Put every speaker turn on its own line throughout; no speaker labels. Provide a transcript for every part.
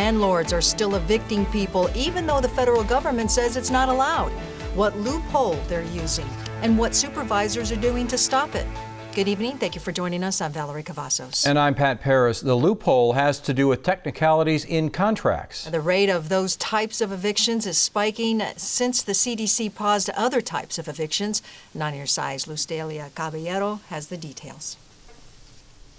landlords are still evicting people even though the federal government says it's not allowed, what loophole they're using, and what supervisors are doing to stop it. Good evening. Thank you for joining us. I'm Valerie Cavazos.
And I'm Pat Paris. The loophole has to do with technicalities in contracts.
The rate of those types of evictions is spiking since the CDC paused other types of evictions. And on your side, Luz Delia Caballero has the details.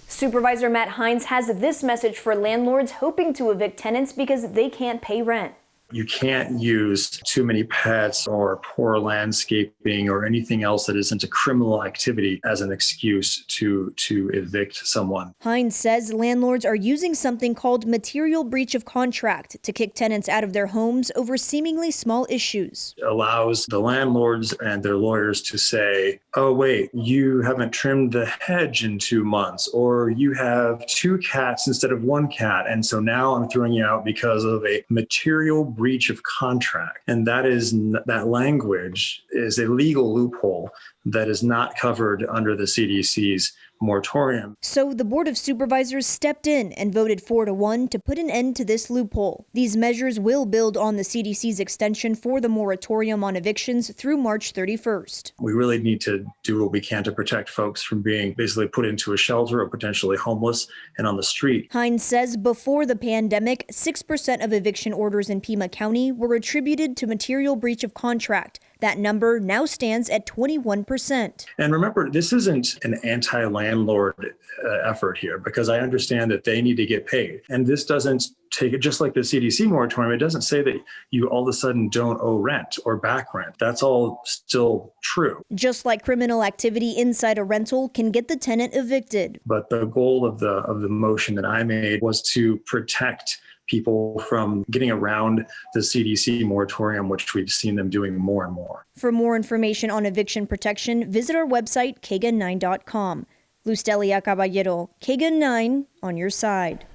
Supervisor Matt Hines has this message for landlords hoping to evict tenants because they can't pay rent.
You can't use too many pets or poor landscaping or anything else that isn't a criminal activity as an excuse to evict someone.
Hines says landlords are using something called material breach of contract to kick tenants out of their homes over seemingly small issues.
It allows the landlords and their lawyers to say, oh, wait, you haven't trimmed the hedge in 2 months, or you have 2 cats instead of 1 cat. And so now I'm throwing you out because of a material breach of contract. And that language is a legal loophole that is not covered under the CDC's moratorium.
So the Board of Supervisors stepped in and voted 4-1 to put an end to this loophole. These measures will build on the CDC's extension for the moratorium on evictions through March 31st.
We really need to do what we can to protect folks from being basically put into a shelter or potentially homeless and on the street.
Hines says before the pandemic, 6% of eviction orders in Pima County were attributed to material breach of contract. That number now stands at 21%.
And remember, this isn't an anti-landlord effort here, because I understand that they need to get paid. And this doesn't take it, just like the CDC moratorium, it doesn't say that you all of a sudden don't owe rent or back rent. That's all still true.
Just like criminal activity inside a rental can get the tenant evicted.
But the goal of the motion that I made was to protect people from getting around the CDC moratorium, which we've seen them doing more and more.
For more information on eviction protection, visit our website, KGUN9.com. Luz Delia Caballero, KGUN 9, on your side.